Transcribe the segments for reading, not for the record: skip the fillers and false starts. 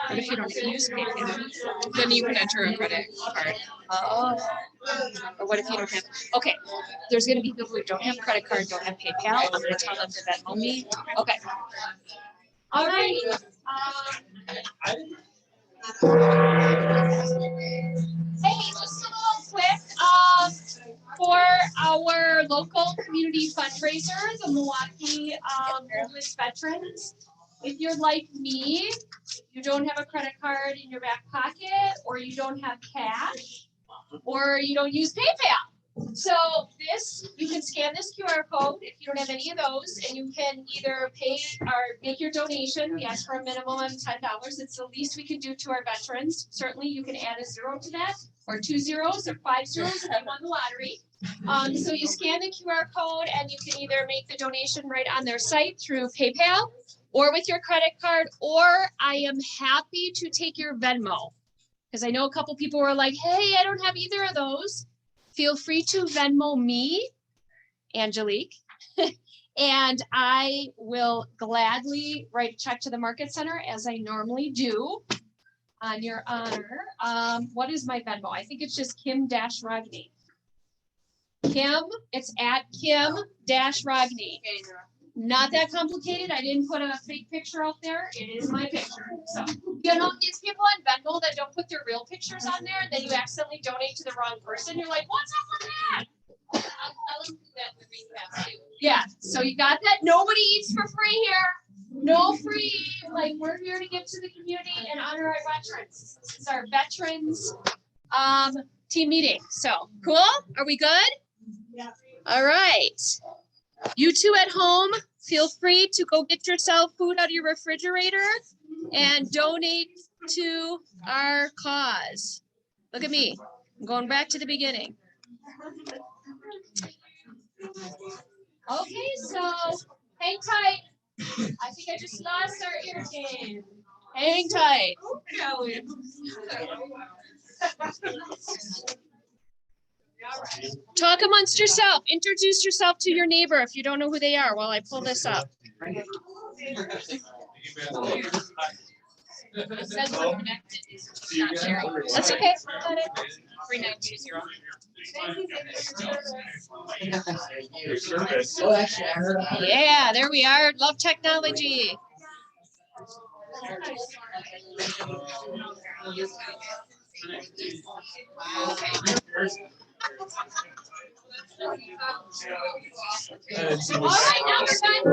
What if you don't use PayPal? Then you can enter a credit card. Oh. Or what if you don't have, okay, there's gonna be people who don't have credit card, don't have PayPal. I'm gonna tell them to Venmo me. Okay. All right. Hey, just a little quick, for our local community fundraiser, the Milwaukee Homeless Veterans. If you're like me, you don't have a credit card in your back pocket, or you don't have cash, or you don't use PayPal. So this, you can scan this QR code if you don't have any of those, and you can either pay or make your donation. We ask for a minimum of $10. It's the least we can do to our veterans. Certainly you can add a 0 to that, or 2 zeros, or 5 zeros if you won the lottery. So you scan the QR code and you can either make the donation right on their site through PayPal or with your credit card, or I am happy to take your Venmo. Because I know a couple people were like, hey, I don't have either of those. Feel free to Venmo me, Angelique, and I will gladly write a check to the Market Center as I normally do on your honor. What is my Venmo? I think it's just Kim-Rogney. Kim, it's at Kim-Rogney. Not that complicated. I didn't put a fake picture out there. It is my picture. So, you know, these people on Venmo that don't put their real pictures on there, then you accidentally donate to the wrong person. You're like, what's up with that? I looked at that in the recap too. Yeah, so you got that? Nobody eats for free here. No free. Like, we're here to give to the community and honor our veterans. This is our veterans team meeting. So, cool? Are we good? Yeah. All right. You two at home, feel free to go get yourself food out of your refrigerator and donate to our cause. Look at me. I'm going back to the beginning. Okay, so hang tight. I think I just lost our ear game. Hang tight. Talk amongst yourself. Introduce yourself to your neighbor if you don't know who they are while I pull this up. It says we're connected. It's not sharing. That's okay. 3920. Yeah, there we are. Love technology. All right, now we're done.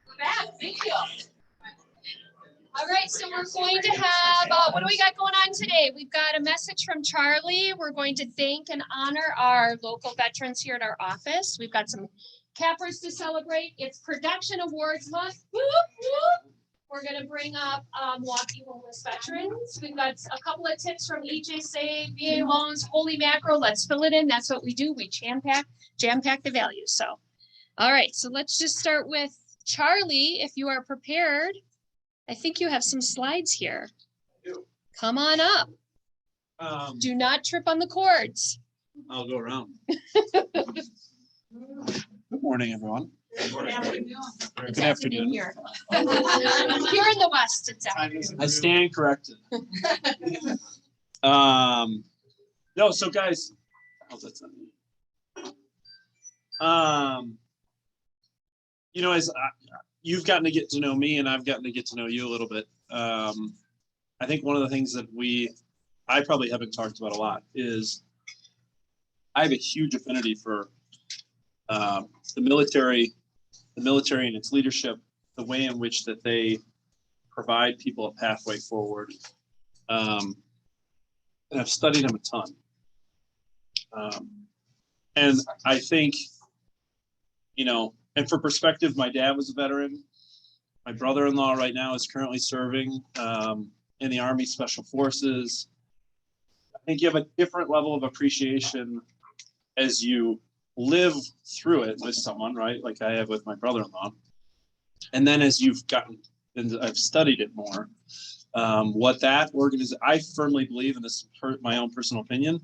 We're back. Thank you. All right, so we're going to have, what do we got going on today? We've got a message from Charlie. We're going to thank and honor our local veterans here at our office. We've got some cappers to celebrate. It's Production Awards Month. Whoop, whoop. We're going to bring up Milwaukee Homeless Veterans. We've got a couple of tips from HSA, VA loans, holy mackerel. Let's fill it in. That's what we do. We jam-pack the values. So, all right. So let's just start with Charlie. If you are prepared, I think you have some slides here. Come on up. Do not trip on the cords. I'll go around. Good morning, everyone. Good afternoon. Good afternoon. Here. Here in the West, it's afternoon. I stand corrected. No, so guys, oh, that's not me. You know, as you've gotten to get to know me and I've gotten to get to know you a little bit. I think one of the things that I probably haven't talked about a lot is I have a huge affinity for the military and its leadership, the way in which that they provide people a pathway forward. And I've studied them a ton. And I think, you know, and for perspective, my dad was a veteran. My brother-in-law right now is currently serving in the Army Special Forces. I think you have a different level of appreciation as you live through it with someone, right? Like I have with my brother-in-law. And then as you've gotten, and I've studied it more, what that organization, I firmly believe, and this is my own personal opinion,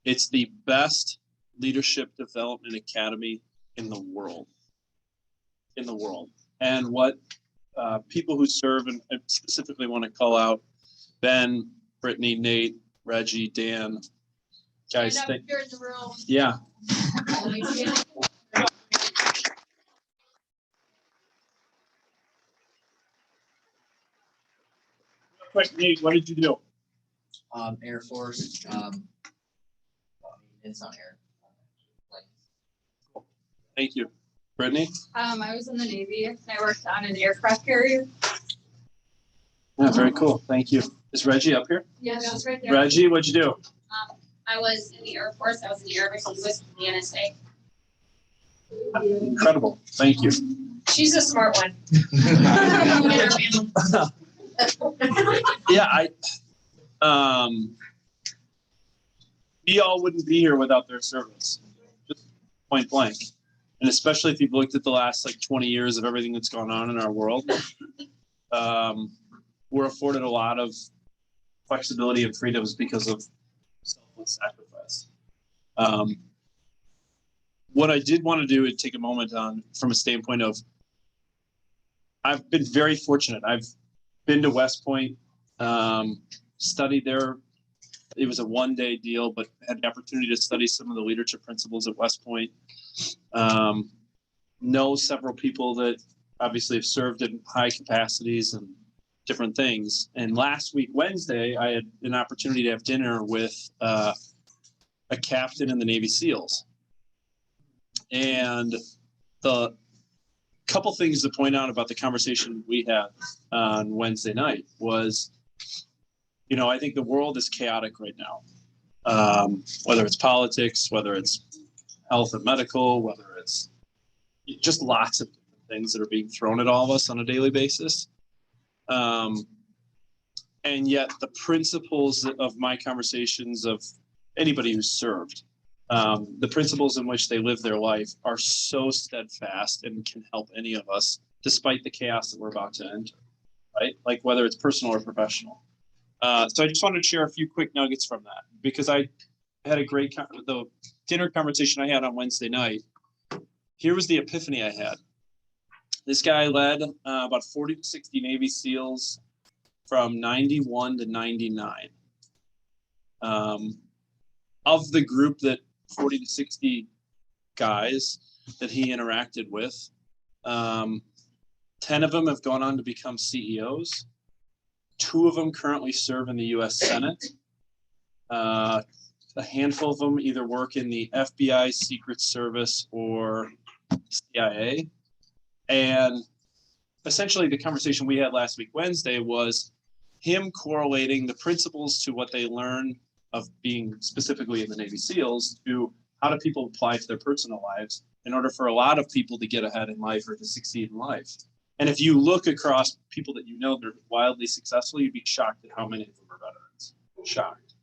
it's the best leadership development academy in the world. And what people who serve, and I specifically want to call out Ben, Brittany, Nate, Reggie, Dan. Guys, Stand up, you're in the room. yeah. Quick, Nate, what did you do? Air Force, it's on air. Thank you. Brittany? I was in the Navy and I worked on an aircraft carrier. Yeah, very cool. Thank you. Is Reggie up here? Yeah, she's right there. Reggie, what'd you do? I was in the Air Force. I was in the Air Force with the NSA. Incredible. Thank you. She's a smart one. Yeah, we all wouldn't be here without their service, just point blank. And especially if you've looked at the last 20 years of everything that's gone on in our world, we're afforded a lot of flexibility and freedoms because of selfless sacrifice. What I did want to do is take a moment on from a standpoint of, I've been very fortunate. I've been to West Point, studied there. It was a one-day deal, but had the opportunity to study some of the leadership principles at West Point. Know several people that obviously have served in high capacities and different things. And last week, Wednesday, I had an opportunity to have dinner with a captain in the Navy SEALs. And the couple things to point out about the conversation we had on Wednesday night was, I think the world is chaotic right now. Whether it's politics, whether it's health and medical, whether it's just lots of different things that are being thrown at all of us on a daily basis. And yet the principles of my conversations of anybody who's served, the principles in which they live their life are so steadfast and can help any of us despite the chaos that we're about to enter, right? Like whether it's personal or professional. So I just wanted to share a few quick nuggets from that because I had a great, the dinner conversation I had on Wednesday night. Here was the epiphany I had. This guy led about 40 to 60 Navy SEALs from 91 to 99. Of the group that 40 to 60 guys that he interacted with, 10 of them have gone on to become CEOs. 2 of them currently serve in the U.S. Senate. A handful of them either work in the FBI, Secret Service, or CIA. And essentially the conversation we had last week, Wednesday, was him correlating the principles to what they learn of being specifically in the Navy SEALs to how do people apply to their personal lives in order for a lot of people to get ahead in life or to succeed in life. And if you look across people that that are wildly successful, you'd be shocked at how many of them are veterans. Shocked.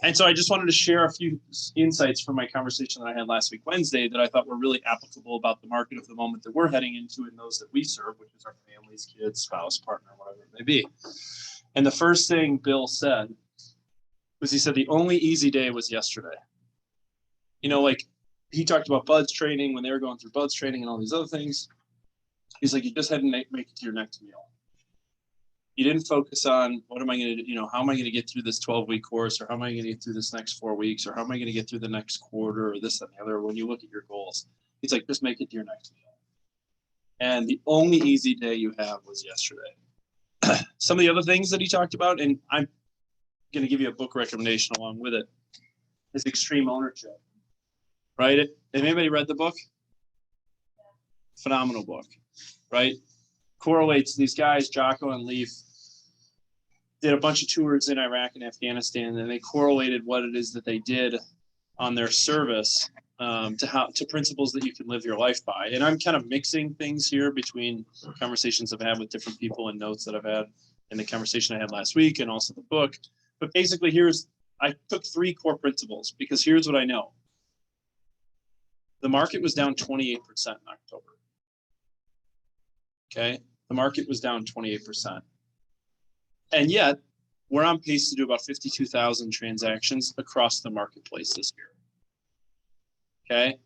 And so I just wanted to share a few insights from my conversation that I had last week, Wednesday, that I thought were really applicable about the market of the moment that we're heading into and those that we serve, which is our families, kids, spouse, partner, whatever it may be. And the first thing Bill said was he said the only easy day was yesterday. He talked about BUDS training when they were going through BUDS training and all these other things. He's like, you just had to make it to your next meal. You didn't focus on what am I going to do? How am I going to get through this 12-week course, or how am I going to get through this next 4 weeks, or how am I going to get through the next quarter, or this and the other. When you look at your goals, he's like, just make it to your next meal. And the only easy day you have was yesterday. Some of the other things that he talked about, and I'm going to give you a book recommendation along with it, is Extreme Ownership. Right? Have anybody read the book? Phenomenal book, right? Correlates these guys, Jocko and Leif, did a bunch of tours in Iraq and Afghanistan, and they correlated what it is that they did on their service to principles that you can live your life by. And I'm kind of mixing things here between conversations I've had with different people and notes that I've had in the conversation I had last week and also the book. But basically, I took 3 core principles because here's what I know. The market was down 28% in October. Okay, the market was down 28%. And yet, we're on pace to do about 52,000 transactions across the marketplace this year. Okay,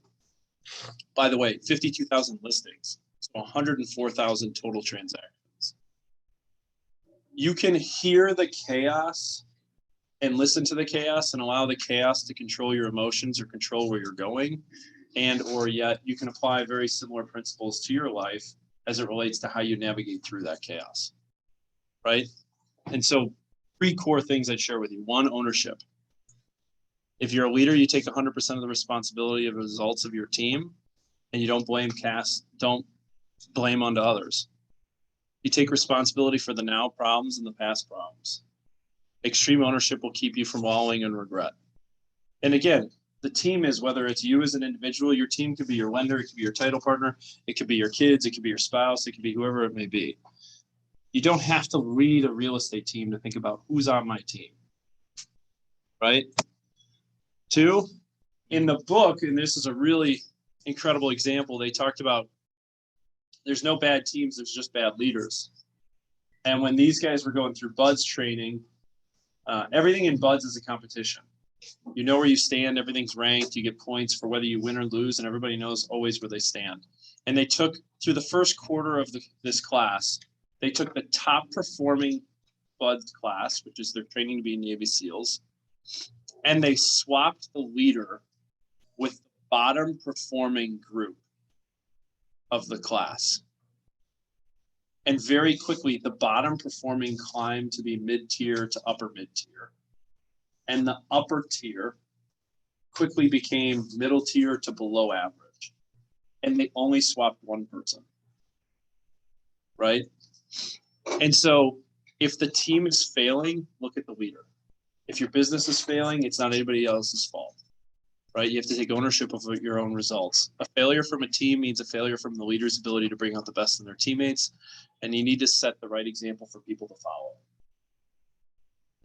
By the way, 52,000 listings, so 104,000 total transactions. You can hear the chaos and listen to the chaos and allow the chaos to control your emotions or control where you're going. And or yet you can apply very similar principles to your life as it relates to how you navigate through that chaos, right? And so 3 core things I'd share with you. 1, ownership. If you're a leader, you take 100% of the responsibility of the results of your team, and you don't blame onto others. You take responsibility for the now problems and the past problems. Extreme ownership will keep you from wallowing in regret. And again, the team is, whether it's you as an individual, your team could be your lender, it could be your title partner, it could be your kids, it could be your spouse, it could be whoever it may be. You don't have to lead a real estate team to think about who's on my team, right? 2, in the book, and this is a really incredible example, they talked about there's no bad teams, there's just bad leaders. And when these guys were going through BUDS training, everything in BUDS is a competition. You know where you stand, everything's ranked, you get points for whether you win or lose, and everybody knows always where they stand. And they took, through the first quarter of this class, they took the top performing BUDS class, which is their training to be Navy SEALs, and they swapped the leader with the bottom performing group of the class. And very quickly, the bottom performing climbed to be mid-tier to upper mid-tier. And the upper tier quickly became middle tier to below average. And they only swapped 1 person, right? And so if the team is failing, look at the leader. If your business is failing, it's not anybody else's fault, right? You have to take ownership of your own results. A failure from a team means a failure from the leader's ability to bring out the best in their teammates. And you need to set the right example for people to follow.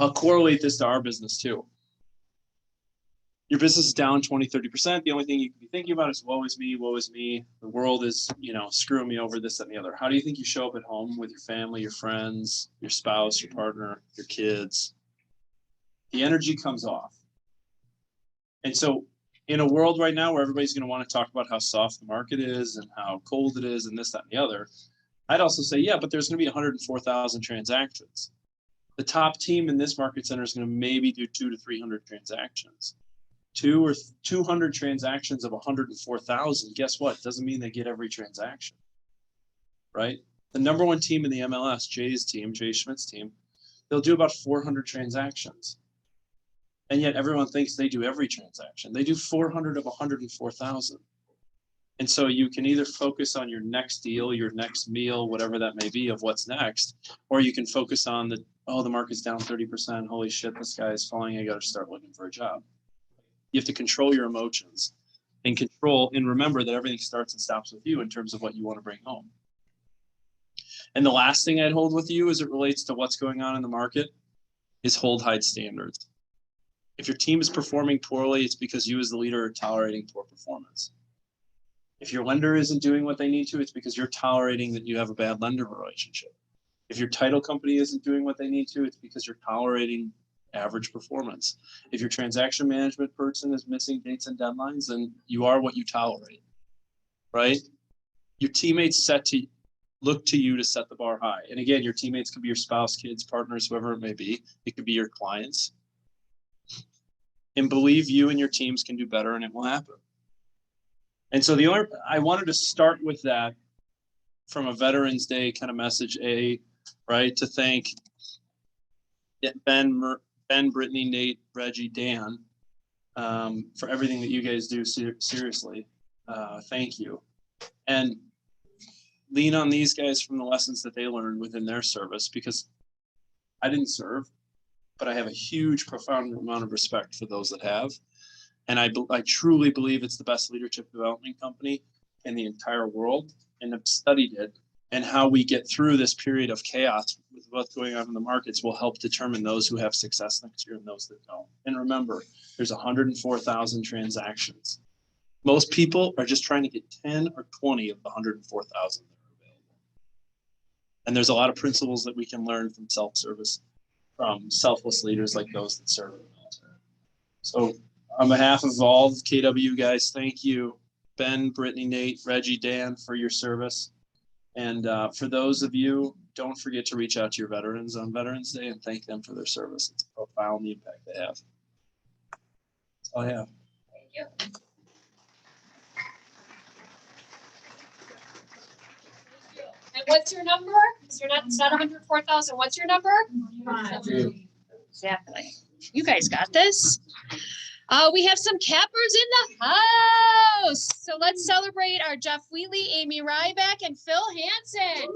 I'll correlate this to our business too. Your business is down 20, 30%. The only thing you can be thinking about is woe is me, woe is me. The world is, screwing me over, this, that, and the other. How do you think you show up at home with your family, your friends, your spouse, your partner, your kids? The energy comes off. And so in a world right now where everybody's going to want to talk about how soft the market is and how cold it is and this, that, and the other, I'd also say, yeah, but there's going to be 104,000 transactions. The top team in this market center is going to maybe do 200 to 300 transactions. 200 transactions of 104,000. Guess what? Doesn't mean they get every transaction, right? The number 1 team in the MLS, Jay's team, Jay Schmidt's team, they'll do about 400 transactions. And yet everyone thinks they do every transaction. They do 400 of 104,000. And so you can either focus on your next deal, your next meal, whatever that may be of what's next, or you can focus on the market's down 30%. Holy shit, this guy is falling. I got to start looking for a job. You have to control your emotions and remember that everything starts and stops with you in terms of what you want to bring home. And the last thing I'd hold with you as it relates to what's going on in the market is hold high standards. If your team is performing poorly, it's because you as the leader are tolerating poor performance. If your lender isn't doing what they need to, it's because you're tolerating that you have a bad lender relationship. If your title company isn't doing what they need to, it's because you're tolerating average performance. If your transaction management person is missing dates and deadlines, then you are what you tolerate, right? Your teammates look to you to set the bar high. And again, your teammates could be your spouse, kids, partners, whoever it may be. It could be your clients. And believe you and your teams can do better, and it will happen. And so I wanted to start with that from a Veterans Day kind of message, right? To thank Ben, Brittany, Nate, Reggie, Dan, for everything that you guys do. Seriously, thank you. And lean on these guys from the lessons that they learned within their service, because I didn't serve, but I have a huge, profound amount of respect for those that have. And I truly believe it's the best leadership development company in the entire world, and have studied it. And how we get through this period of chaos with what's going on in the markets will help determine those who have success next year and those that don't. And remember, there's 104,000 transactions. Most people are just trying to get 10 or 20 of the 104,000 that are available. And there's a lot of principles that we can learn from self-service, from selfless leaders like those that serve in the military. So on behalf of all the KW guys, thank you. Ben, Brittany, Nate, Reggie, Dan for your service. And for those of you, don't forget to reach out to your veterans on Veterans Day and thank them for their service. It's profound the impact they have. That's all I have. Thank you. And what's your number? Because it's not 104,000. What's your number? Exactly. You guys got this. We have some cappers in the house. So let's celebrate our Jeff Wheatley, Amy Ryback, and Phil Hansen.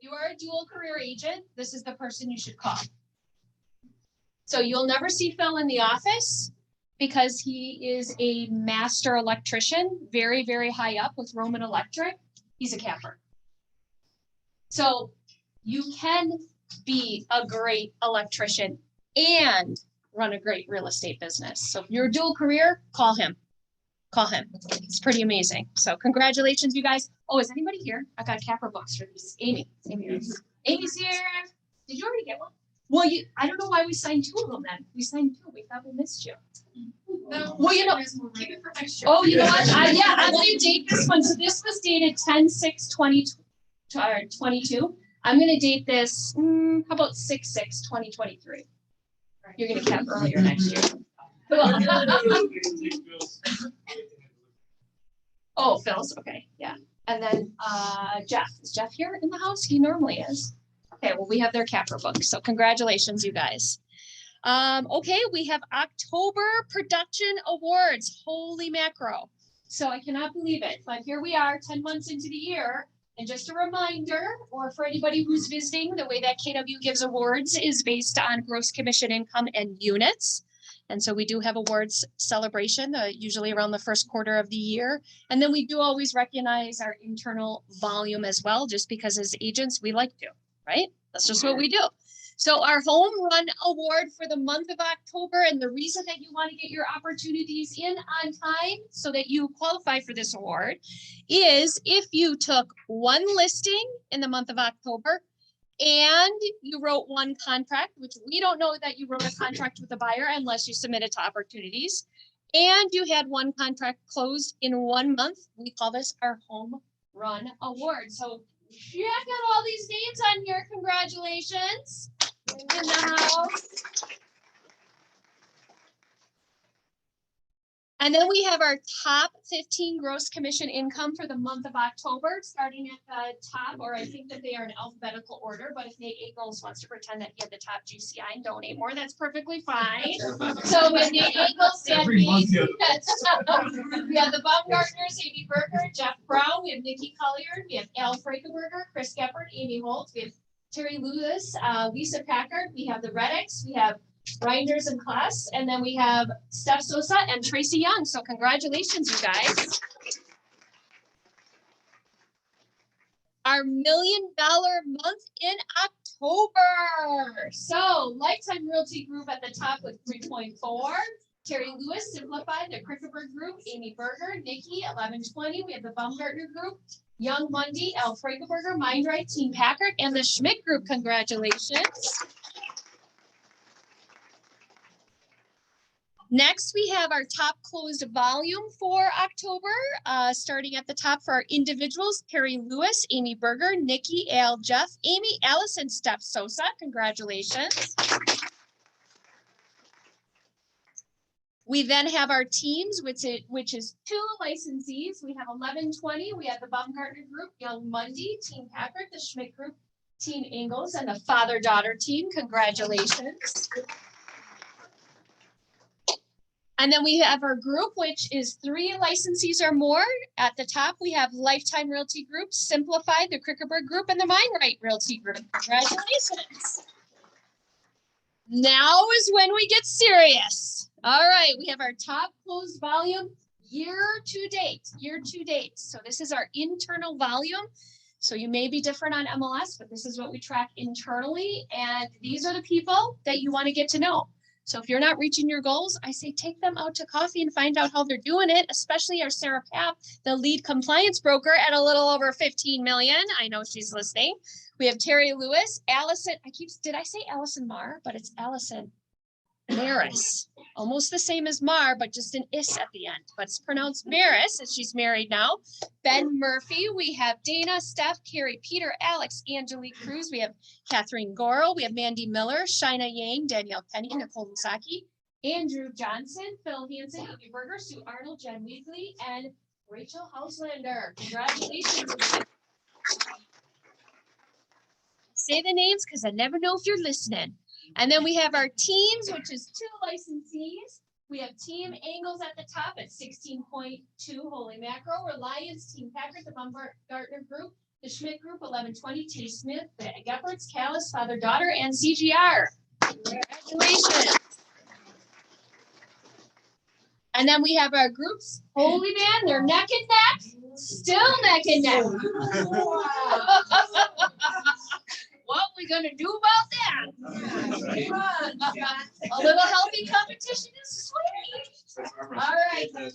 You are a dual career agent. This is the person you should call. So you'll never see Phil in the office because he is a master electrician, very, very high up with Roman Electric. He's a capper. So you can be a great electrician and run a great real estate business. So if you're a dual career, call him. Call him. It's pretty amazing. So congratulations, you guys. Oh, is anybody here? I got capper books for these. Amy. Amy's here. Did you already get one? Well, I don't know why we signed 2 of them then. We signed 2. We thought we missed you. No, Well, you know, keep it for next year. oh, you know what? I'm going to date this one. So this was dated 10/6/22. I'm going to date this, how about 6/6/2023? You're going to cap earlier next year. Oh, Phil's, okay, yeah. And then Jeff, is Jeff here in the house? He normally is. Okay, well, we have their capper book, so congratulations, you guys. Okay, we have October Production Awards, holy macro. So I cannot believe it, but here we are 10 months into the year. And just a reminder, or for anybody who's visiting, the way that KW gives awards is based on gross commission income and units. And so we do have awards celebration, usually around the first quarter of the year. And then we do always recognize our internal volume as well, just because as agents, we like to, right? That's just what we do. So our home run award for the month of October, and the reason that you want to get your opportunities in on time so that you qualify for this award is if you took 1 listing in the month of October and you wrote 1 contract, which we don't know that you wrote a contract with a buyer unless you submitted to opportunities, and you had 1 contract closed in 1 month, we call this our home run award. So check out all these names on here. Congratulations. In the house. And then we have our top 15 gross commission income for the month of October, starting at the top, or I think that they are in alphabetical order, but if Nate Eagles wants to pretend that he had the top GCI and donate more, that's perfectly fine. So with Nate Eagles, we have the Baumgartners, Amy Berger, Jeff Brown, we have Nikki Colliard, we have Al Frankenberger, Chris Geppert, Amy Holt, we have Terry Lewis, Lisa Packard, we have the Reddicks, we have Reinders and Klaas, and then we have Steph Sosa and Tracy Young. So congratulations, you guys. Our $1 million month in October. So Lifetime Realty Group at the top with 3.4. Terry Lewis, Simplified, the Krickenberg Group, Amy Berger, Nikki, 1120. We have the Baumgartner Group, Young Mundy, Al Frankenberger, Mindright, Team Packard, and the Schmidt Group. Congratulations. Next, we have our top closed volume for October, starting at the top for our individuals, Terry Lewis, Amy Berger, Nikki, Al, Jeff, Amy, Allison, Steph Sosa. Congratulations. We then have our teams, which is 2 licensees. We have 1120. We have the Baumgartner Group, Young Mundy, Team Packard, the Schmidt Group, Team Ingalls, and the father-daughter team. Congratulations. And then we have our group, which is 3 licensees or more. At the top, we have Lifetime Realty Group, Simplified, the Krickenberg Group, and the Mindright Realty Group. Congratulations. Now is when we get serious. All right, we have our top closed volume year to date. So this is our internal volume. So you may be different on MLS, but this is what we track internally. And these are the people that you want to get to know. So if you're not reaching your goals, I say take them out to coffee and find out how they're doing it, especially our Sarah Papp, the lead compliance broker at a little over 15 million. I know she's listening. We have Terry Lewis, Allison, did I say Allison Marr? But it's Allison Maris. Almost the same as Mar, but just an is at the end. But it's pronounced Maris, and she's married now. Ben Murphy. We have Dana, Steph, Carrie, Peter, Alex, Angelique Cruz. We have Catherine Goro. We have Mandy Miller, Shina Yang, Danielle Penny, Nicole Musaki, Andrew Johnson, Phil Hansen, Amy Berger, Sue Arnold, Jen Weasley, and Rachel Houselander. Congratulations. Say the names because I never know if you're listening. And then we have our teams, which is 2 licensees. We have Team Angles at the top at 16.2 Holy Macro, Reliance, Team Packard, the Baumgartner Group, the Schmidt Group, 1120, T. Smith, the Gephards, Callis, Father, Daughter, and CGR. Congratulations. And then we have our groups, Holy Man, they're neck and neck, still neck and neck. What we gonna do about that? A little healthy competition is sweet. All right. 3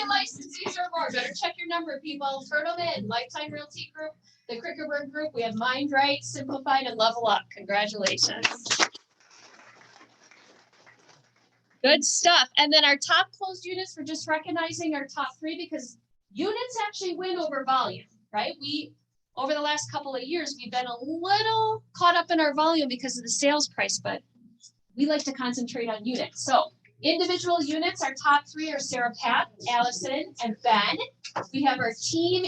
licensees or more. Better check your number, people. Turn them in. Lifetime Realty Group, the Crickerberg Group. We have Mind Right, Simplified, and Level Up. Congratulations. Good stuff. And then our top closed units, we're just recognizing our top 3 because units actually win over volume, right? Over the last couple of years, we've been a little caught up in our volume because of the sales price, but we like to concentrate on units. So individual units, our top 3 are Sarah Pat, Allison, and Ben. We have our team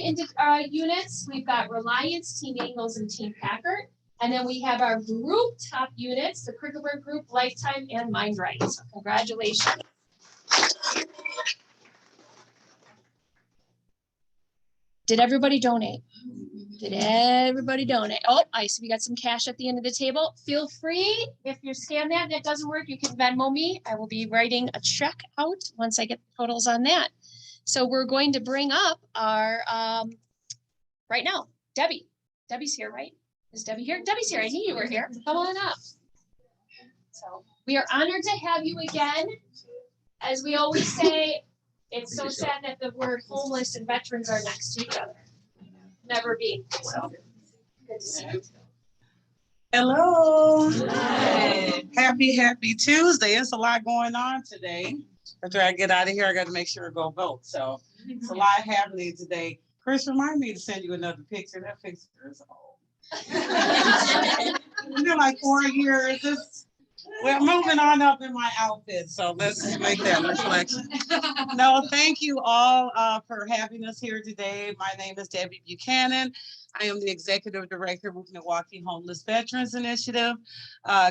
units. We've got Reliance, Team Angles, and Team Packard. And then we have our group top units, the Crickerberg Group, Lifetime, and Mind Right. So congratulations. Did everybody donate? Did everybody donate? Oh, I see we got some cash at the end of the table. Feel free, if you scan that and it doesn't work, you can Venmo me. I will be writing a check out once I get the totals on that. So we're going to bring up our, right now, Debbie. Debbie's here, right? Is Debbie here? Debbie's here. I knew you were here. Come on up. So we are honored to have you again. As we always say, it's so sad that the word homeless and veterans are next to each other. Never be. So good to see you. Hello. Hi. Happy Tuesday. It's a lot going on today. After I get out of here, I got to make sure I go vote. So it's a lot happening today. Chris, remind me to send you another picture. That picture is old. It's been like 4 years. We're moving on up in my outfit, so let's make that reflection. No, thank you all for having us here today. My name is Debbie Buchanan. I am the Executive Director of Milwaukee Homeless Veterans Initiative.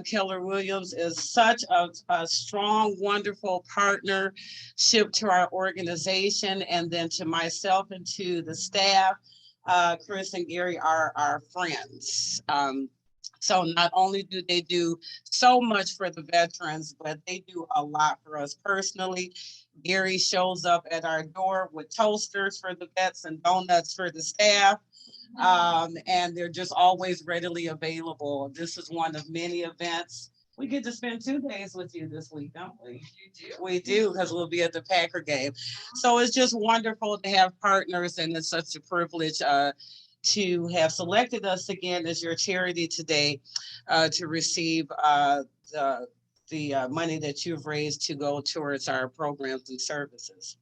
Keller Williams is such a strong, wonderful partnership to our organization, and then to myself and to the staff. Chris and Gary are our friends. So not only do they do so much for the veterans, but they do a lot for us personally. Gary shows up at our door with toasters for the vets and donuts for the staff. And they're just always readily available. This is one of many events. We get to spend 2 days with you this week, don't we? You do. We do, because we'll be at the Packer game. So it's just wonderful to have partners, and it's such a privilege to have selected us again as your charity today to receive the money that you've raised to go towards our programs and services.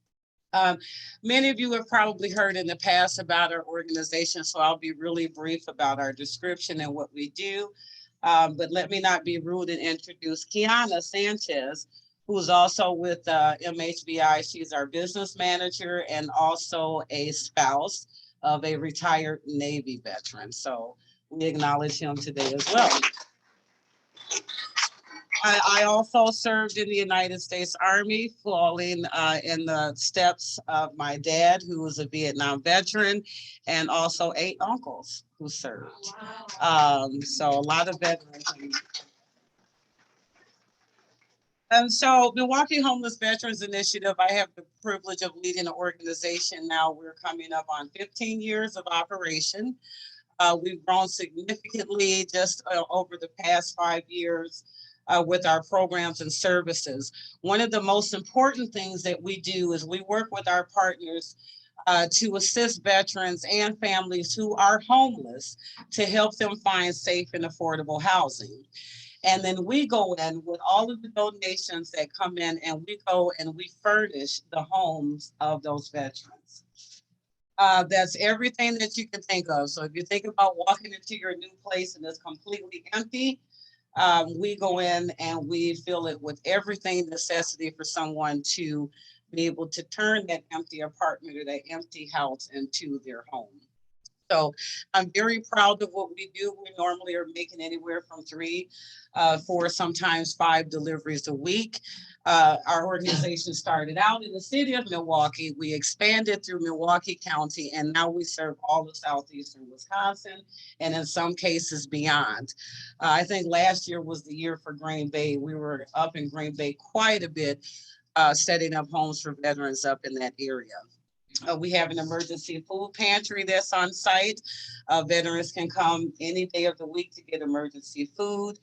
Many of you have probably heard in the past about our organization, so I'll be really brief about our description and what we do. But let me not be rude and introduce Kiana Sanchez, who's also with MHBI. She's our business manager and also a spouse of a retired Navy veteran. So we acknowledge him today as well. I also served in the United States Army, following in the steps of my dad, who was a Vietnam veteran, and also 8 uncles who served. So a lot of veterans. And so Milwaukee Homeless Veterans Initiative, I have the privilege of leading the organization now. We're coming up on 15 years of operation. We've grown significantly just over the past 5 years with our programs and services. One of the most important things that we do is we work with our partners to assist veterans and families who are homeless to help them find safe and affordable housing. And then we go in with all of the donations that come in, and we go and we furnish the homes of those veterans. That's everything that you can think of. So if you think about walking into your new place and it's completely empty, we go in and we fill it with everything necessity for someone to be able to turn that empty apartment or that empty house into their home. So I'm very proud of what we do. We normally are making anywhere from 3, 4, sometimes 5 deliveries a week. Our organization started out in the city of Milwaukee. We expanded through Milwaukee County, and now we serve all of southeastern Wisconsin, and in some cases beyond. I think last year was the year for Green Bay. We were up in Green Bay quite a bit, setting up homes for veterans up in that area. We have an emergency food pantry that's on site. Veterans can come any day of the week to get emergency food.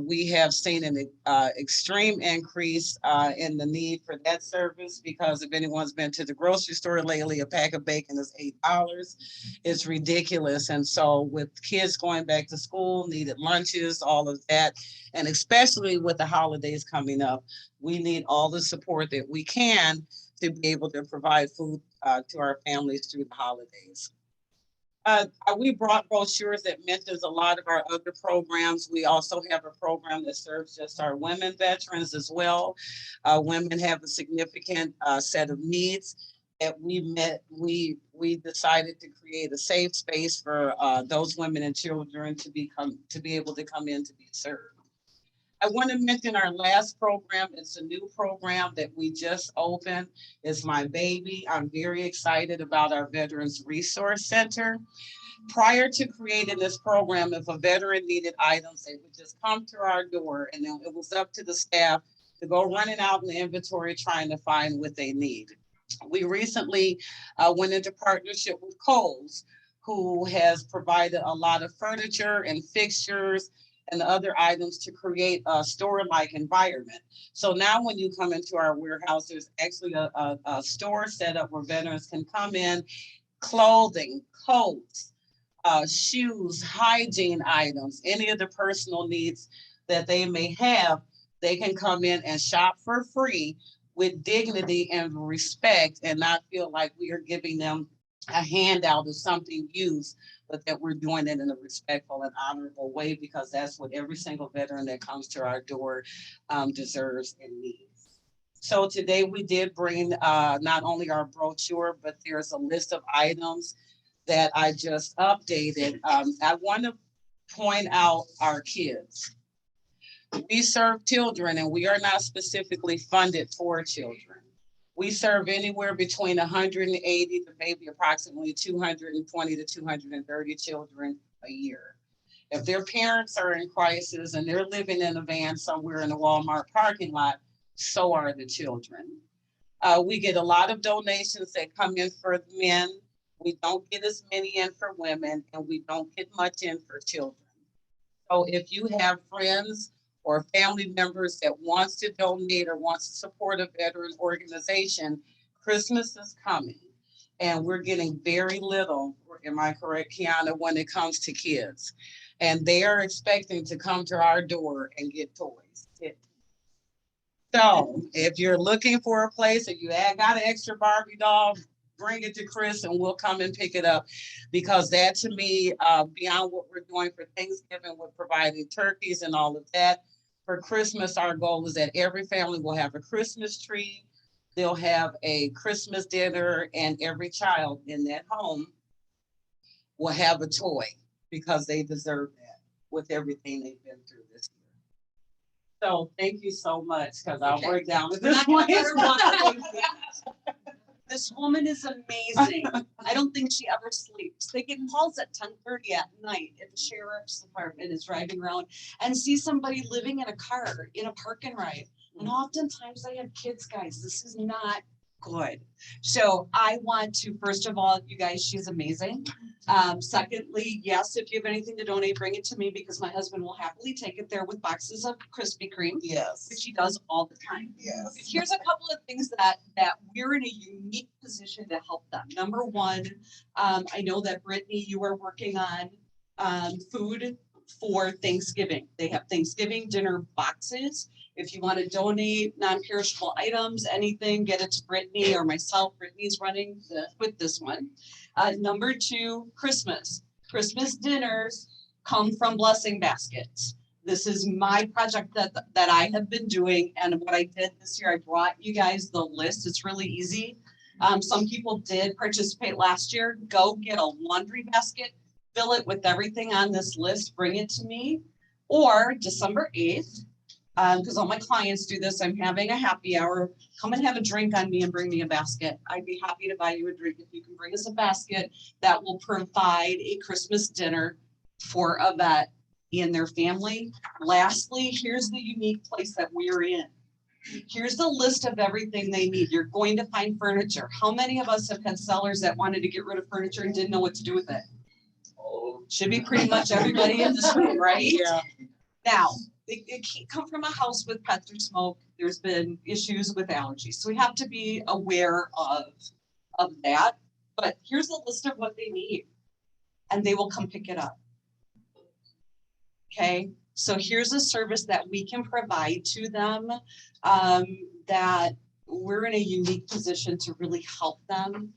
We have seen an extreme increase in the need for that service, because if anyone's been to the grocery store lately, a pack of bacon is $8. It's ridiculous. And so with kids going back to school, needed lunches, all of that, and especially with the holidays coming up, we need all the support that we can to be able to provide food to our families through the holidays. We brought brochures that mentions a lot of our other programs. We also have a program that serves just our women veterans as well. Women have a significant set of needs that we decided to create a safe space for those women and children to be able to come in to be served. I want to mention our last program. It's a new program that we just opened. It's My Baby. I'm very excited about our Veterans Resource Center. Prior to creating this program, if a veteran needed items, they would just come to our door, and then it was up to the staff to go running out in the inventory trying to find what they need. We recently went into partnership with Kohl's, who has provided a lot of furniture and fixtures and other items to create a store-like environment. So now when you come into our warehouse, there's actually a store set up where veterans can come in, clothing, coats, shoes, hygiene items, any of the personal needs that they may have, they can come in and shop for free with dignity and respect, and not feel like we are giving them a handout of something used, but that we're doing it in a respectful and honorable way, because that's what every single veteran that comes to our door deserves and needs. So today we did bring not only our brochure, but there's a list of items that I just updated. I want to point out our kids. We serve children, and we are not specifically funded for children. We serve anywhere between 180 to maybe approximately 220 to 230 children a year. If their parents are in crisis and they're living in a van somewhere in a Walmart parking lot, so are the children. We get a lot of donations that come in for men. We don't get as many in for women, and we don't get much in for children. So if you have friends or family members that wants to donate or wants to support a veteran organization, Christmas is coming, and we're getting very little, am I correct, Kiana, when it comes to kids? And they are expecting to come to our door and get toys. So if you're looking for a place, if you got an extra Barbie doll, bring it to Chris and we'll come and pick it up, because that to me, beyond what we're doing for Thanksgiving with providing turkeys and all of that, for Christmas, our goal is that every family will have a Christmas tree. They'll have a Christmas dinner, and every child in that home will have a toy, because they deserve that with everything they've been through this year. So thank you so much, because I'll break down with this one. This woman is amazing. I don't think she ever sleeps. They get calls at 10:30 at night if the sheriff's department is driving around and see somebody living in a car in a park and ride. And oftentimes they have kids, guys. This is not good. So I want to, first of all, you guys, she's amazing. Secondly, yes, if you have anything to donate, bring it to me, because my husband will happily take it there with boxes of Krispy Kreme. Yes. Which he does all the time. Yes. Here's a couple of things that we're in a unique position to help them. Number one, I know that Brittany, you are working on food for Thanksgiving. They have Thanksgiving dinner boxes. If you want to donate non-perishable items, anything, get it to Brittany or myself. Brittany's running with this one. Number 2, Christmas. Christmas dinners come from blessing baskets. This is my project that I have been doing, and what I did this year, I brought you guys the list. It's really easy. Some people did participate last year. Go get a laundry basket, fill it with everything on this list, bring it to me. Or December 8th, because all my clients do this, I'm having a happy hour. Come and have a drink on me and bring me a basket. I'd be happy to buy you a drink if you can bring us a basket that will provide a Christmas dinner for a vet and their family. Lastly, here's the unique place that we're in. Here's the list of everything they need. You're going to find furniture. How many of us have had sellers that wanted to get rid of furniture and didn't know what to do with it? Should be pretty much everybody in this room, right? Yeah. Now, it can't come from a house with pets or smoke. There's been issues with allergies. So we have to be aware of that. But here's a list of what they need, and they will come pick it up. Okay, so here's a service that we can provide to them, that we're in a unique position to really help them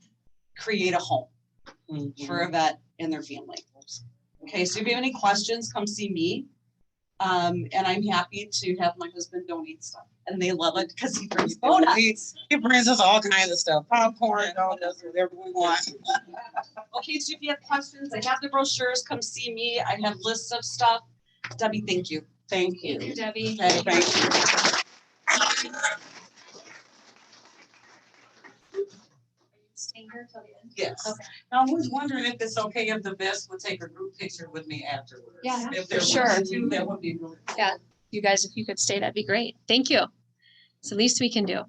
create a home for a vet and their family. Okay, so if you have any questions, come see me. And I'm happy to have my husband donate stuff, and they love it because he brings donuts. He brings us all kinds of stuff, popcorn, donuts, whatever we want. Okay, so if you have questions, I have the brochures, come see me. I have lists of stuff. Debbie, thank you. Thank you. Thank you, Debbie. Okay, thank you. Staying here till the end. Yes. Okay. Now, I was wondering if it's okay if the vets would take a group picture with me afterwards. Yeah, If for they're sure. willing to, that would be really cool. Yeah. You guys, if you could stay, that'd be great. Thank you. It's the least we can do.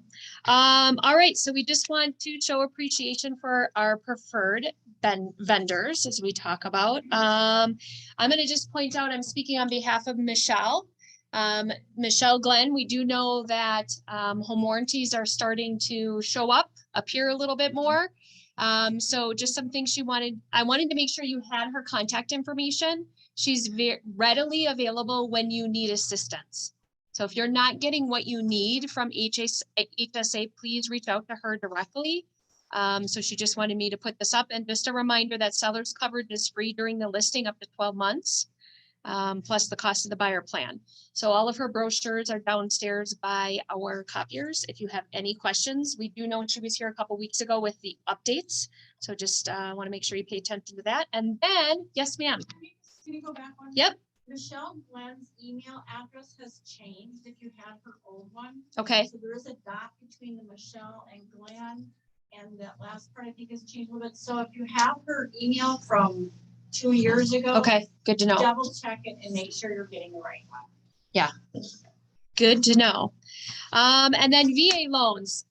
All right, so we just want to show appreciation for our preferred vendors as we talk about. I'm going to just point out, I'm speaking on behalf of Michelle. Michelle Glenn, we do know that home warranties are starting to show up, appear a little bit more. So just some things I wanted to make sure you had her contact information. She's very readily available when you need assistance. So if you're not getting what you need from HSA, please reach out to her directly. So she just wanted me to put this up, and just a reminder that seller's coverage is free during the listing up to 12 months, plus the cost of the buyer plan. So all of her brochures are downstairs by our copiers. If you have any questions, we do know she was here a couple weeks ago with the updates. So just want to make sure you pay attention to that. And then, yes, ma'am. Can you go back one? Yep. Michelle Glenn's email address has changed if you have her old one. Okay. So there is a dot between the Michelle and Glenn, and that last part I think has changed a little bit. So if you have her email from 2 years ago. Okay. Good to know. Double check it and make sure you're getting the right one. Good to know. And then VA loans.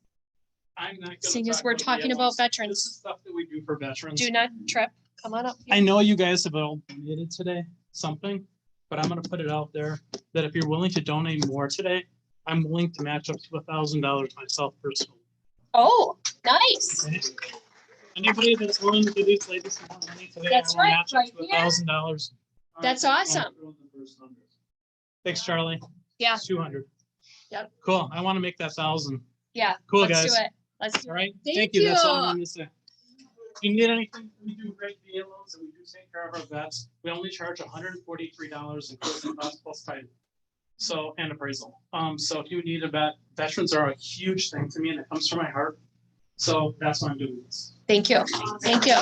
I'm not gonna Seeing as talk we're about talking VA about loans. veterans. This is stuff that we do for veterans. Do not trip. Come on up. I know you guys have all donated today, something, but I'm gonna put it out there that if you're willing to donate more today, I'm willing to match up to $1,000 myself personally. Oh, nice. Okay? Anybody that's willing to give these ladies some more money today, That's I will right, match up right to here. $1,000. That's awesome. Thanks, Charlie. Yeah. It's 200. Yep. Cool. I want to make that 1,000. Yeah. Cool, Let's guys. do it. Let's do All it. right. Thank That's all I you. wanted to say. If you need anything, we do great VA loans and we do take care of our vets. We only charge $143 in closing costs plus title. So, and appraisal. So if you need a vet, veterans are a huge thing to me and it comes from my heart. So that's why I'm doing this. Thank you. Thank you.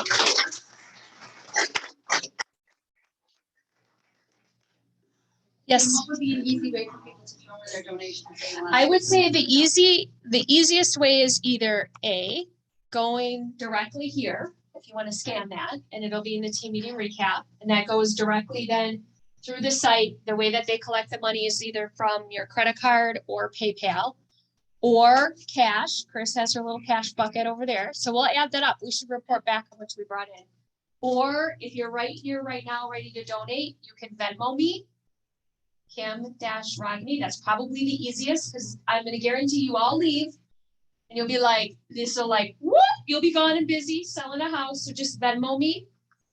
Yes. What would be an easy way for people to show their donations? if they want? I would say the easiest way is either A, going directly here, if you want to scan that, and it'll be in the team meeting recap. And that goes directly then through the site. The way that they collect the money is either from your credit card or PayPal or cash. Chris has her little cash bucket over there. So we'll add that up. We should report back how much we brought in. Or if you're right here, right now, ready to donate, you can Venmo me. Kim-Rodney, that's probably the easiest because I'm gonna guarantee you all leave. And you'll be like, this will like, whoop, you'll be gone and busy selling a house. So just Venmo me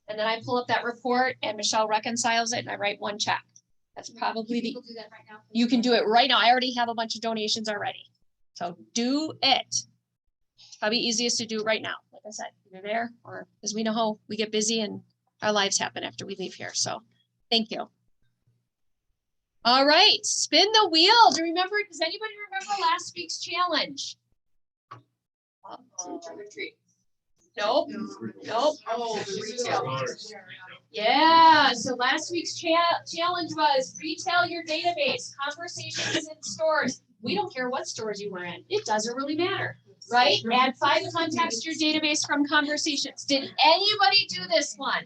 And then I pull up that report and Michelle reconciles it and I write one check. That's probably the, People do that right now. you can do it right now. I already have a bunch of donations already. So do it. It's probably easiest to do it right now. Like I said, either there or because we know how we get busy and our lives happen after we leave here. So thank you. All right, spin the wheel. Do you remember? Does anybody remember last week's challenge? Nope. Nope. Oh, retail. Yeah, so last week's challenge was retell your database, conversations in stores. We don't care what stores you were in. It doesn't really matter, right? Add 5 contacts to your database from conversations. Did anybody do this one?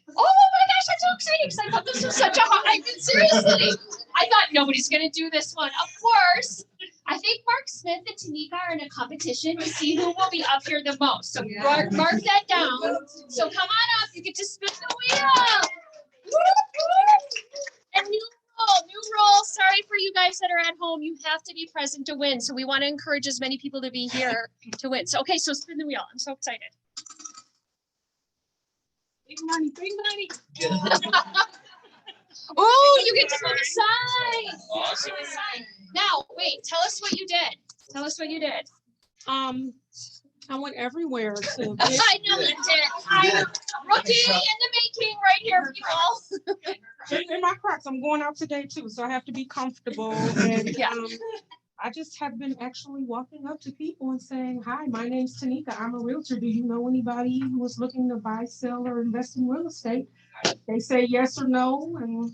Oh my gosh, I'm so excited because I thought this was such a hard, I mean, seriously. I thought nobody's gonna do this one. Of course, I think Mark Smith and Tanika are in a competition to see who will be up here the most. So mark that down. So come on up, you get to spin the wheel. And new rule. Sorry for you guys that are at home. You have to be present to win. So we want to encourage as many people to be here to win. So, okay, so spin the wheel. I'm so excited. Big money, big money. Oh, you get to go to sign. Awesome. Now, wait, tell us what you did. Tell us what you did. I went everywhere to. I know you did. Rookie in the making right here, people. In my Crocs, I'm going out today too, so I have to be comfortable. And Yeah. I just have been actually walking up to people and saying, "Hi, my name's Tanika. I'm a realtor. Do you know anybody who is looking to buy, sell, or invest in real estate?" They say yes or no, and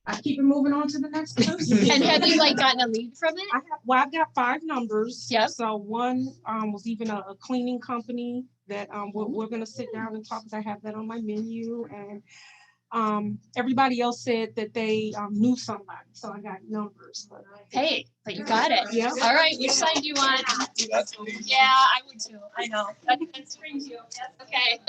I keep it moving on to the next person. And have you like gotten a lead from it? I've got 5 numbers. Yep. So one was even a cleaning company that we're gonna sit down and talk, because I have that on my menu. And everybody else said that they knew somebody, so I got numbers. But Hey, but you got it. Yeah. All right, which side do you want? Yeah, I would too. I know. That springs you. That's okay.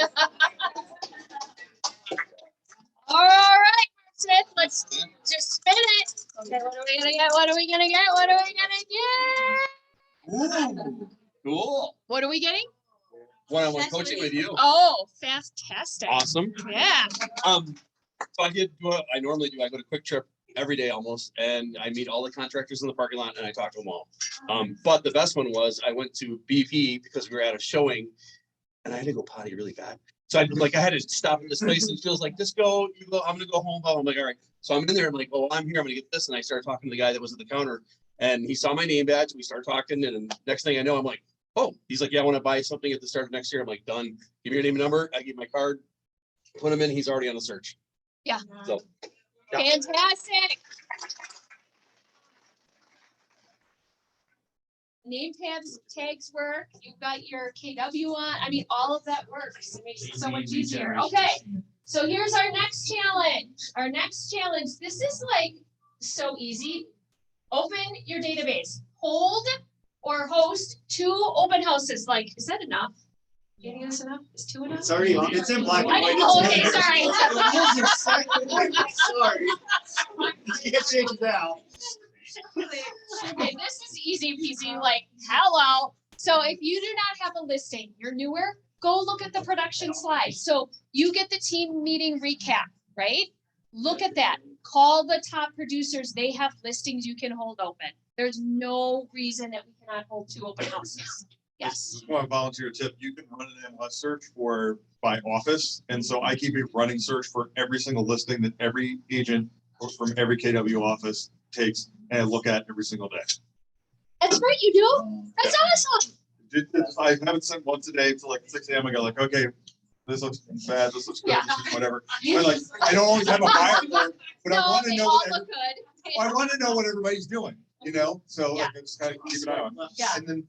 All right, Smith, let's just spin it. Okay, what are we gonna get? What are we gonna get? What are we gonna get? Ooh, cool. What are we getting? One-on-one coaching with you. Oh, fantastic. Awesome. Yeah. So I did what I normally do. I go to Quick Trip every day almost, and I meet all the contractors in the parking lot and I talk to them all. But the best one was I went to BP because we were at a showing and I had to go potty really bad. So I had to stop in this place and feels like, just go, you go, I'm gonna go home. I'm like, all right. So I'm in there, I'm like, oh, I'm here, I'm gonna get this. And I started talking to the guy that was at the counter and he saw my name badge. We started talking, and next thing I know, I'm like, oh, he's like, yeah, I want to buy something at the start of next year. I'm like, done. Give me your name and number. I give my card, put him in. He's already on the search. Yeah. So yeah. Fantastic. Name tags work. You've got your KW on. I mean, all of that works. It makes it so much easier. Okay. So here's our next challenge. Our next challenge. This is like so easy. Open your database. Hold or host 2 open houses. Like, is that enough? Getting us enough? Is 2 enough? It's already, it's in black and I white. didn't know. Okay, sorry. Sorry. You can't change it now. Okay, this is easy peasy, like, hello. So if you do not have a listing, you're newer, go look at the production slide. So you get the team meeting recap, right? Look at that. Call the top producers. They have listings you can hold open. There's no reason that we cannot hold 2 open houses. Yes. This is one volunteer tip. You can run an MLS search by office. And so I keep a running search for every single listing that every agent from every KW office takes and I look at every single day. That's right, you do? That's awesome. I haven't sent once a day till like 6 a.m. I go like, okay, this looks bad, this looks good, Yeah. this is whatever. But like, I don't always have a buyer for it, but I No, want to they know all what look good. I want to know what everybody's doing, you know? So Yeah. like, I just kind of keep an eye on. Yeah. And then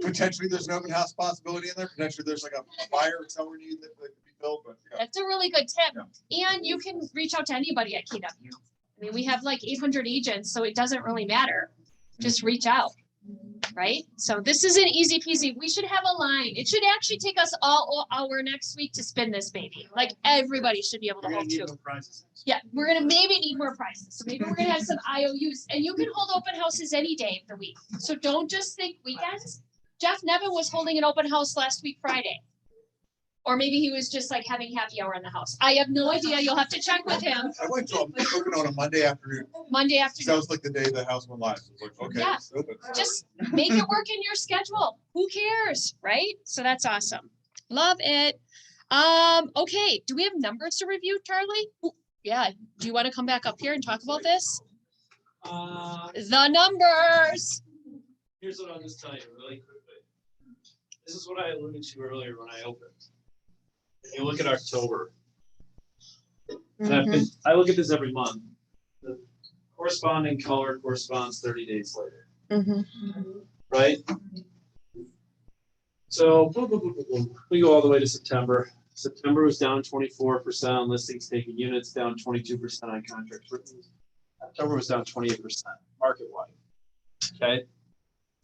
potentially there's an open house possibility in there. Potentially there's like a buyer or seller need that could be filled, but yeah. That's a really good tip. And you can reach out to anybody at KW. I mean, we have like 800 agents, so it doesn't really matter. Just reach out, right? So this is an easy peasy. We should have a line. It should actually take us all hour next week to spin this baby. Like everybody should be able to We're gonna hold need 2. more prizes. Yeah, we're gonna maybe need more prizes. So maybe we're gonna have some IOUs, and you can hold open houses any day of the week. So don't just think weekends. Jeff Nevin was holding an open house last week, Friday. Or maybe he was just like having happy hour in the house. I have no idea. You'll have to check with him I went to a cooking on a Monday afternoon. Monday That afternoon. was like the day the house went live. It was like, okay, Yeah. it's open. Just make it work in your schedule. Who cares, right? So that's awesome. Love it. Okay. Do we have numbers to review, Charlie? Ooh, yeah. Do you want to come back up here and talk about this? The numbers. Here's what I'll just tell you really quickly. This is what I alluded to earlier when I opened. If you look at October, and I look at this every month. The corresponding color corresponds 30 days later, right? So boom, boom, boom, boom, boom. We go all the way to September. September was down 24% on listings taken units, down 22% on contracts written. October was down 28% market-wide. Okay.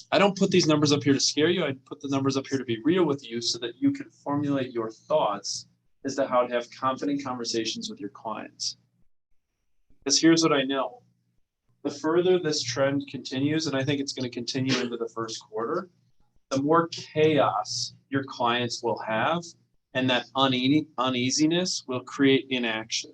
I don't put these numbers up here to scare you. I put the numbers up here to be real with you so that you can formulate your thoughts as to how to have confident conversations with your clients. Because here's what I know. The further this trend continues, and I think it's going to continue into the first quarter, the more chaos your clients will have, and that uneasiness will create inaction.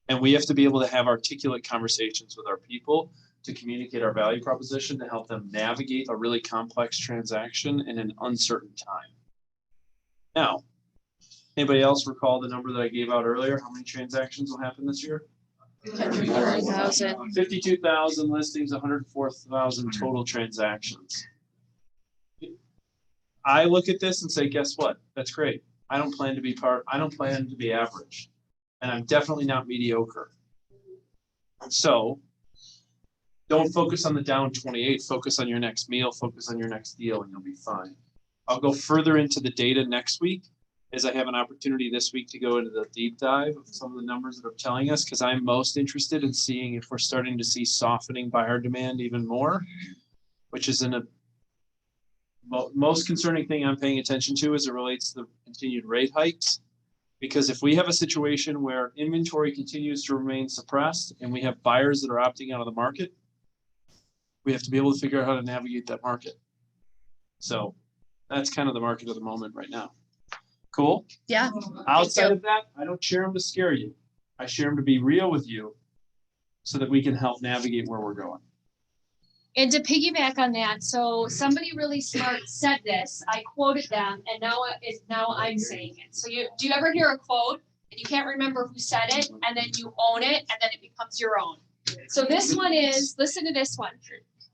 And we have to be able to have articulate conversations with our people to communicate our value proposition to help them navigate a really complex transaction in an uncertain time. Now, anybody else recall the number that I gave out earlier? How many transactions will happen this year? 52,000 listings, 104,000 total transactions. I look at this and say, guess what? That's great. I don't plan to be average. And I'm definitely not mediocre. So don't focus on the down 28, focus on your next meal, focus on your next deal, and you'll be fine. I'll go further into the data next week as I have an opportunity this week to go into the deep dive of some of the numbers that are telling us, because I'm most interested in seeing if we're starting to see softening buyer demand even more, which is in a most concerning thing I'm paying attention to as it relates to the continued rate hikes. Because if we have a situation where inventory continues to remain suppressed and we have buyers that are opting out of the market, we have to be able to figure out how to navigate that market. So that's kind of the market of the moment right now. Cool? Yeah. Outside of that, I don't share them to scare you. I share them to be real with you so that we can help navigate where we're going. And to piggyback on that, so somebody really smart said this, I quoted them, and now I'm saying it. So do you ever hear a quote and you can't remember who said it, and then you own it, and then it becomes your own? So this one is, listen to this one.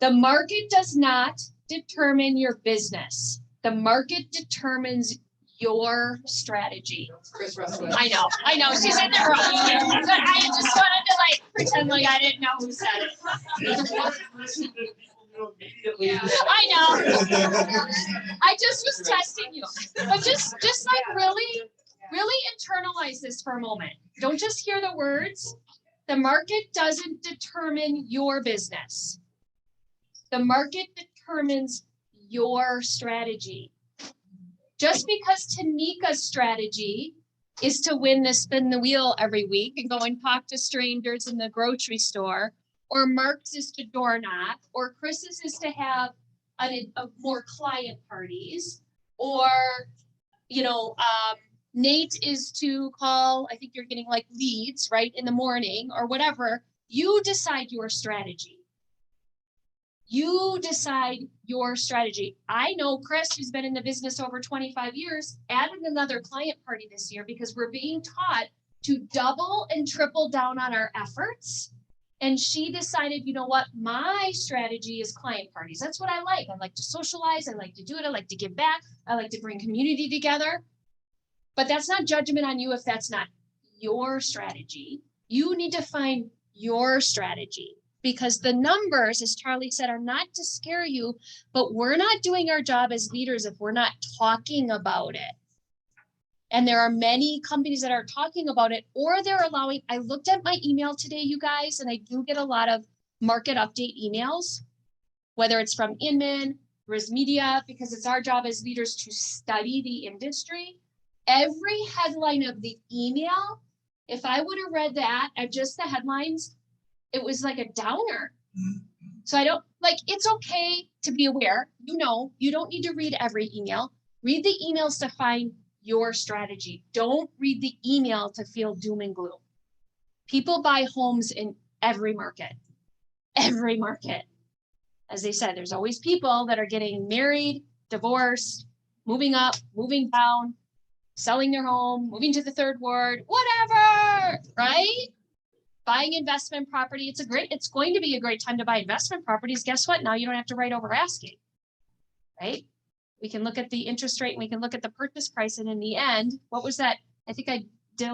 The market does not determine your business. The market determines your strategy. I know, she's in there wrong. But I just wanted to like pretend like I didn't know who said it. I know. I just was testing you. But just like really internalize this for a moment. Don't just hear the words. The market doesn't determine your business. The market determines your strategy. Just because Tanika's strategy is to win the spin the wheel every week and go and talk to strangers in the grocery store, or Mark's is to door knock, or Chris's is to have more client parties, or Nate is to call, I think you're getting like leads, right, in the morning or whatever. You decide your strategy. You decide your strategy. I know Chris, who's been in the business over 25 years, added another client party this year because we're being taught to double and triple down on our efforts. And she decided, you know what, my strategy is client parties. That's what I like. I like to socialize. I like to do it. I like to give back. I like to bring community together. But that's not judgment on you if that's not your strategy. You need to find your strategy. Because the numbers, as Charlie said, are not to scare you, but we're not doing our job as leaders if we're not talking about it. And there are many companies that are talking about it, or they're allowing, I looked at my email today, you guys, and I do get a lot of market update emails, whether it's from Inman, Riz Media, because it's our job as leaders to study the industry. Every headline of the email, if I would have read that at just the headlines, it was like a downer. So I don't, like, it's okay to be aware. You don't need to read every email, Read the emails to find your strategy. Don't read the email to feel doom and gloom. People buy homes in every market. Every market. As they said, there's always people that are getting married, divorced, moving up, moving down, selling their home, moving to the third ward, whatever, right? Buying investment property. It's going to be a great time to buy investment properties. Guess what? Now you don't have to write over asking, right? We can look at the interest rate and we can look at the purchase price. And in the end, what was that? I think I did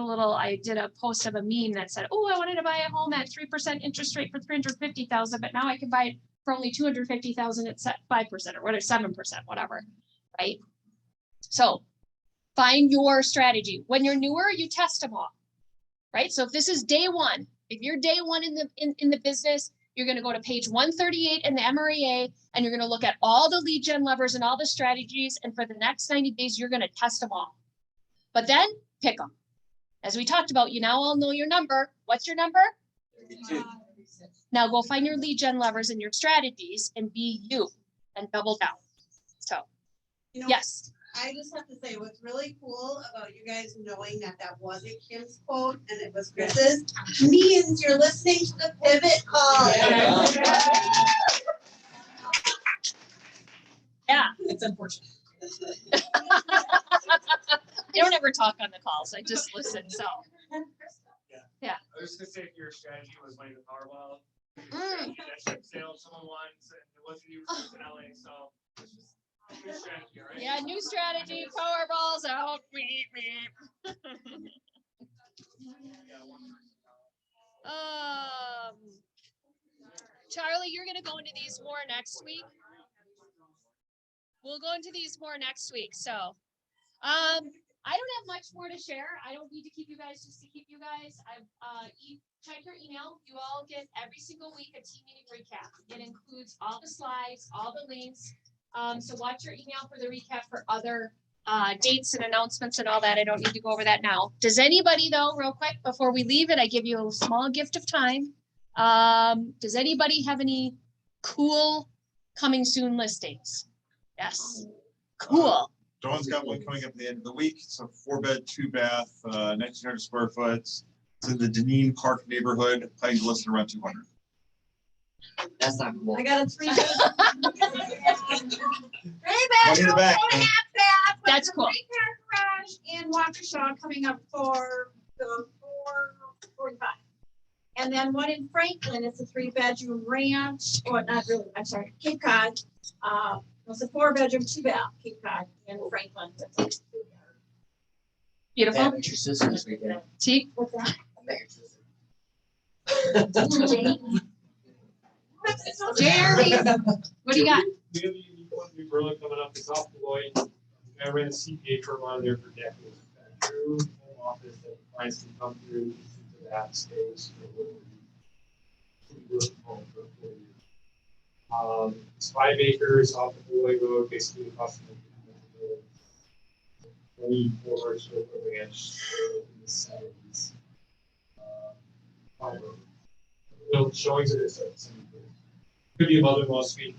a post of a meme that said, oh, I wanted to buy a home at 3% interest rate for 350,000, but now I can buy it for only 250,000 at 5% or whatever, 7%, whatever, right? So find your strategy. When you're newer, you test them all, right? So if this is day one, if you're day one in the business, you're going to go to page 138 in the MREA, and you're going to look at all the lead gen levers and all the strategies. And for the next 90 days, you're going to test them all. But then pick them. As we talked about, you now all know your number. What's your number? 32. Now go find your lead gen levers and your strategies and be you and double down. So, You know, yes. I just have to say, what's really cool about you guys knowing that that wasn't Kim's quote and it was Chris's means you're listening to the pivot call. Yeah. It's unfortunate. I don't ever talk on the calls. I just listen. So, I was gonna say if your strategy was winning the Powerball, mm. that sale someone wants, and it wasn't you, it was in LA, so it's just good strategy, right? Yeah, new strategy, Powerball's out. Beep, beep. Charlie, you're gonna go into these more next week. We'll go into these more next week. So, I don't have much more to share. I don't need to keep you guys just to keep you guys. Check your email. You all get every single week a team meeting recap. It includes all the slides, all the links. So watch your email for the recap for other dates and announcements and all that. I don't need to go over that now. Does anybody though, real quick, before we leave it, I give you a small gift of time. Does anybody have any cool coming soon listings? Yes. Cool. Dawn's got one coming up at the end of the week. It's a 4-bed, 2-bath, 1,900 square foot. It's in the Deneen Park neighborhood. Planning to list around 200. That's not cool. I got a 3-bed. Money in the bank. That's cool. 3-car garage in Waukesha coming up for the 445. And then one in Franklin, it's a 3-bedroom ranch, or not really, I'm sorry, Cape Cod. It's a 4-bedroom, 2-bath Cape Cod in Franklin. Beautiful. Yeah, but your sister this weekend. See? What's that? I met your sister. Jeremy, what do you got? We have a unique one, New Berlin coming up in South Beloit. I ran a CPA firm on there for decades. True home office that clients can come through into that space. It's 5 acres off the Beloit Road, basically across the 24 square foot ranch in the 70s. No showings of this. Could be a mother-in-law suite.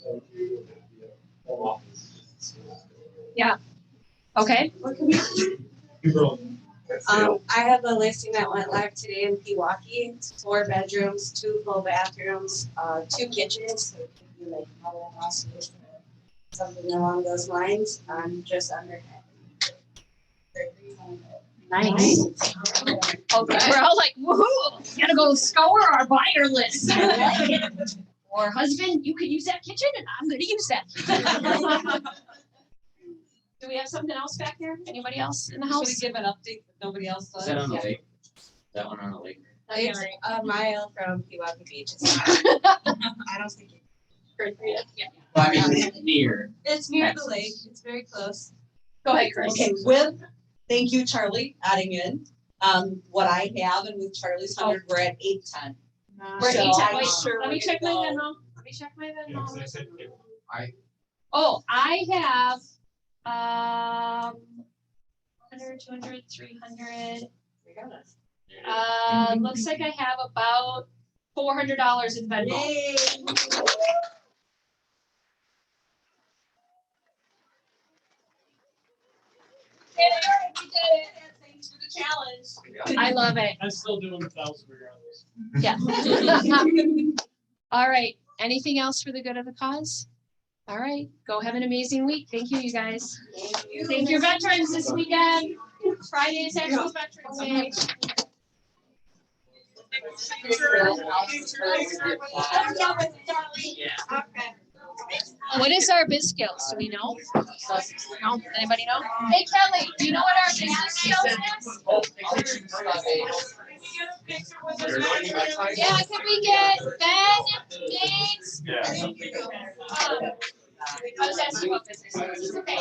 That would be a home office. Yeah. Okay. New Berlin. That's it. I have a listing that went live today in Pewaukee. It's 4 bedrooms, 2 full bathrooms, 2 kitchens. So it could be like mother-in-law suite or something along those lines. Just under. Nice. Okay. We're all like, woohoo, gotta go scour our buyer list. Or husband, you could use that kitchen and I'm gonna use that. Do we have something else back there? Anybody else in the Should house? we give an update that nobody else does? Is that on the lake? That one on the lake? It's a mile from Pewaukee Beach. It's not, I don't think Great for you. Yeah. Well, I mean, near. it's near the lake. It's very close. Go ahead, Chris. Okay, thank you, Charlie, adding in, what I have, and with Charlie's 100, we're at 810. We're at So 8:10. I'm Wait, sure let me we're check my gonna go. Venmo. Let me check my Yeah, 'cause I Venmo. said, Oh, I have 100, 200, 300. Looks like I have about $400 in Venmo. Yay. Thanks for the challenge. I love it. I'm still doing 1,000 regardless. Yeah. All right. Anything else for the good of the cause? All right. Go have an amazing week. Thank you, you guys. Thank your veterans this weekend. Friday is actually Veterans Day. What is our biz skills? Do we know? No? Anybody know? Hey Kelly, do you know what our business skills is? Yeah, can we get Ben, James? I was asking what business skills is. Okay.